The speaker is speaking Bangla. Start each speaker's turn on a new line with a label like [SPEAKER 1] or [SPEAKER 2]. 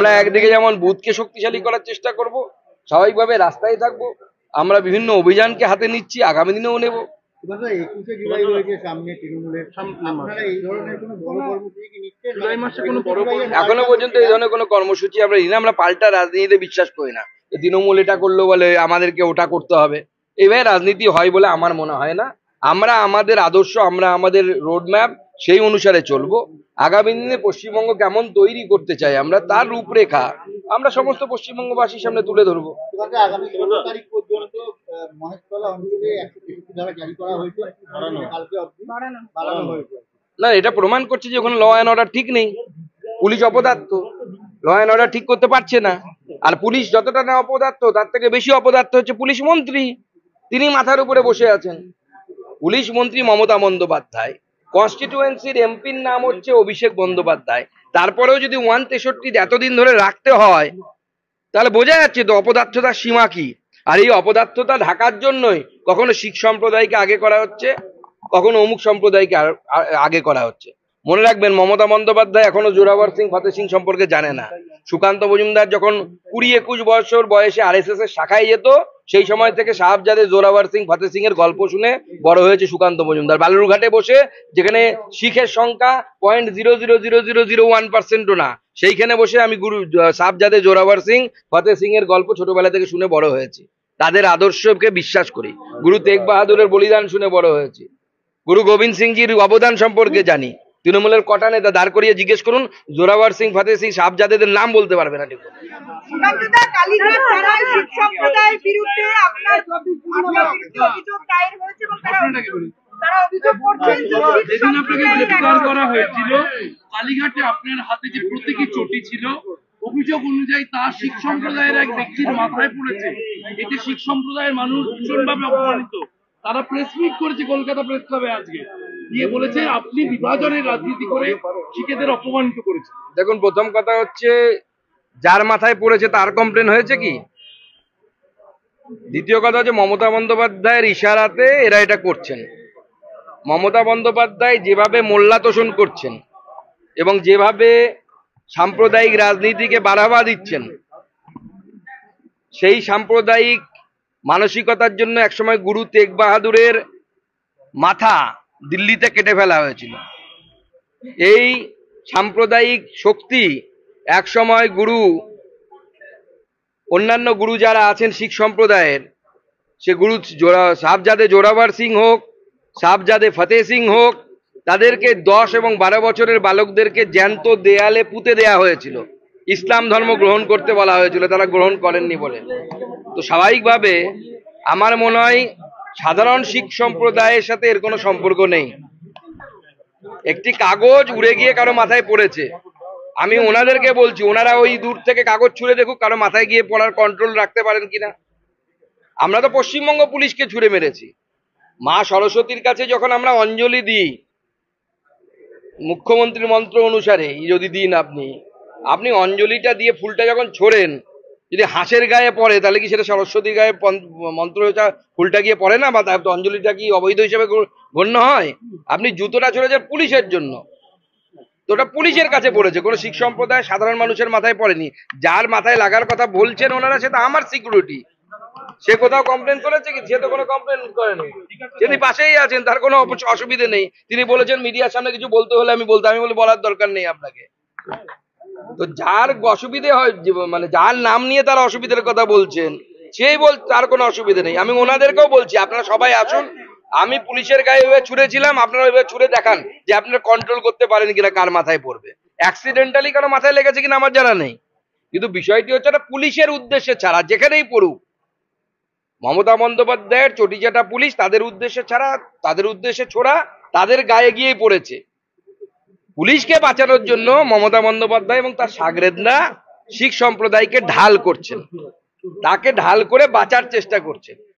[SPEAKER 1] আমরা একদিকে যেমন বুথকে শক্তিশালী করার চেষ্টা করব, স্বাভাবিকভাবে রাস্তায় থাকবো, আমরা বিভিন্ন অভিযানকে হাতে নিচ্ছি, আগামী দিনেও নেব।
[SPEAKER 2] 21শে জুলাই রয়েছে সামনে, তৃণমূলের আপনারা এই ধরনের কোনো বড় কর্মসূচি কি নিচ্ছেন? জুলাই মাসে কোনো বড়
[SPEAKER 1] এখনো পর্যন্ত এই ধরনের কোনো কর্মসূচি আমরা নিই না। আমরা পাল্টা রাজনীতিতে বিশ্বাস করি না। তৃণমূল এটা করলো বলে আমাদেরকে ওটা করতে হবে, এভাবে রাজনীতি হয় বলে আমার মনে হয় না। আমরা আমাদের আদর্শ, আমরা আমাদের রোডম্যাপ, সেই অনুসারে চলবো। আগামী দিনে পশ্চিমবঙ্গ কেমন তৈরি করতে চাই আমরা, তার রূপরেখা আমরা সমস্ত পশ্চিমবঙ্গবাসীর সামনে তুলে ধরবো।
[SPEAKER 2] আগামী 16 তারিখ পর্যন্ত মহেশতলা অঞ্চলে 163 ধারা জারি করা হয়েছে, কালকে অবধি বাড়ানো হয়েছে।
[SPEAKER 1] না, এটা প্রমাণ করছে যে ওখানে ল অ্যান্ড অর্ডার ঠিক নেই, পুলিশ অপদার্থ, ল অ্যান্ড অর্ডার ঠিক করতে পারছে না। আর পুলিশ যতটা না অপদার্থ, তার থেকে বেশি অপদার্থ হচ্ছে পুলিশ মন্ত্রী। তিনি মাথার উপরে বসে আছেন। পুলিশ মন্ত্রী মমতা বন্দ্যোপাধ্যায়, কনস্টিটিউয়েন্সির এমপির নাম হচ্ছে অভিষেক বন্দ্যোপাধ্যায়। তারপরেও যদি 163 এতদিন ধরে রাখতে হয়, তাহলে বোঝা যাচ্ছে তো অপদার্থতার সীমা কি। আর এই অপদার্থতা ঢাকার জন্যই কখনো শিখ সম্প্রদায়কে আগে করা হচ্ছে, কখনো অমুক সম্প্রদায়কে আগে করা হচ্ছে। মনে রাখবেন, মমতা বন্দ্যোপাধ্যায় এখনো জোরাবর সিং, ফতে সিং সম্পর্কে জানে না। সুকান্ত মজুমদার যখন 20-21 বছর বয়সে RSS এর শাখায় যেত, সেই সময় থেকে সাহাবজাদে জোরাবর সিং, ফতে সিং এর গল্প শুনে বড় হয়েছে সুকান্ত মজুমদার। বালুরঘাটে বসে, যেখানে শিখের সংখ্যা 0.00001%ও না, সেইখানে বসে আমি গুরু সাহাবজাদে জোরাবর সিং, ফতে সিং এর গল্প ছোটবেলা থেকে শুনে বড় হয়েছি। তাদের আদর্শকে বিশ্বাস করি। গুরু তেগ বাহাদুরের বলিদান শুনে বড় হয়েছি। গুরু গোবিন্দ সিংজির অবদান সম্পর্কে জানি। তৃণমূলের কটা নেতা দাঁড় করিয়ে জিজ্ঞেস করুন, জোরাবর সিং, ফতে সিং, সাহাবজাদেদের নাম বলতে পারবে না। ঠিক
[SPEAKER 3] যেদিন আপনাকে গ্রেফতার করা হয়েছিল, কালীঘাটে আপনার হাতে যে প্রতীকী চটি ছিল, অভিযোগ অনুযায়ী তা শিখ সম্প্রদায়ের এক ব্যক্তির মাথায় পড়েছে। এতে শিখ সম্প্রদায়ের মানুষ ভীষণভাবে অপমানিত। তারা প্রেস মিট করেছে কলকাতা প্রেস ক্লাবে আজকে, দিয়ে বলেছে আপনি বিভাজনের রাজনীতি করে শিখেদের অপমানিত করেছেন।
[SPEAKER 1] দেখুন, প্রথম কথা হচ্ছে, যার মাথায় পড়েছে তার কমপ্লেন হয়েছে কি? দ্বিতীয় কথা হচ্ছে, মমতা বন্দ্যোপাধ্যায়ের ইশারাতে এরা এটা করছেন। মমতা বন্দ্যোপাধ্যায় যেভাবে মোল্লা তোষণ করছেন এবং যেভাবে সাম্প্রদায়িক রাজনীতিকে বাড়াবা দিচ্ছেন, সেই সাম্প্রদায়িক মানসিকতার জন্য একসময় গুরু তেগ বাহাদুরের মাথা দিল্লিতে কেটে ফেলা হয়েছিল। এই সাম্প্রদায়িক শক্তি একসময় অন্যান্য গুরু যারা আছেন শিখ সম্প্রদায়ের, সে গুরু সাহাবজাদে জোরাবর সিং হোক, সাহাবজাদে ফতে সিং হোক, তাদেরকে 10 এবং 12 বছরের বালকদেরকে জ্যান্ত দেয়ালে পুঁতে দেয়া হয়েছিল। ইসলাম ধর্ম গ্রহণ করতে বলা হয়েছিল, তারা গ্রহণ করেননি বলে। তো স্বাভাবিকভাবে আমার মনে হয় সাধারণ শিখ সম্প্রদায়ের সাথে এর কোনো সম্পর্ক নেই। একটি কাগজ উড়ে গিয়ে কারো মাথায় পড়েছে, আমি ওনাদেরকে বলছি, ওনারা ওই দূর থেকে কাগজ ছুঁড়ে দেখুক কারো মাথায় গিয়ে পড়ার কন্ট্রোল রাখতে পারেন কিনা। আমরা তো পশ্চিমবঙ্গ পুলিশকে ছুঁড়ে মেরেছি। মা সরস্বতীর কাছে যখন আমরা অঞ্জলি দিই, মুখ্যমন্ত্রীর মন্ত্র অনুসারে যদি দিন, আপনি অঞ্জলিটা দিয়ে ফুলটা যখন ছোড়েন, যদি হাঁসের গায়ে পড়ে, তাহলে কি সেটা সরস্বতীর গায়ে মন্ত্র ফুলটা গিয়ে পড়ে না? বা অঞ্জলিটা কি অবৈধ হিসেবে গণ্য হয়? আপনি জুতোটা ছড়েছেন পুলিশের জন্য, তো ওটা পুলিশের কাছে পড়েছে, কোনো শিখ সম্প্রদায় সাধারণ মানুষের মাথায় পড়েনি। যার মাথায় লাগার কথা বলছেন ওনারা, সেটা আমার সিকিউরিটি। সে কোথাও কমপ্লেন করেছে কি? সে তো কোনো কমপ্লেন করেনি। তিনি পাশেই আছেন, তার কোনো অসুবিধে নেই। তিনি বলেছেন মিডিয়ার সামনে কিছু বলতে হলে আমি বলতে, আমি বলে বলার দরকার নেই আপনাকে। তো যার অসুবিধে হয়, মানে যার নাম নিয়ে তারা অসুবিধার কথা বলছেন, সেই তার কোনো অসুবিধা নেই। আমি ওনাদেরকেও বলছি, আপনারা সবাই আসুন, আমি পুলিশের গায়ে ওইভাবে ছুঁড়েছিলাম, আপনারা ওইভাবে ছুঁড়ে দেখান যে আপনারা কন্ট্রোল করতে পারেন কিনা কার মাথায় পড়বে। অ্যাক্সিডেন্টালি কারো মাথায় লেগেছে কিনা আমার জানা নেই, কিন্তু বিষয়টি হচ্ছে একটা পুলিশের উদ্দেশ্যে ছাড়া, যেখানেই পড়ুক, মমতা বন্দ্যোপাধ্যায়ের চটিচাটা পুলিশ তাদের উদ্দেশ্যে ছাড়া, তাদের উদ্দেশ্যে ছোড়া, তাদের গায়ে গিয়েই পড়েছে। পুলিশকে বাঁচানোর জন্য মমতা বন্দ্যোপাধ্যায় এবং তার সাগরেদরা শিখ সম্প্রদায়কে ঢাল করছেন, তাকে ঢাল করে বাঁচার চেষ্টা করছেন।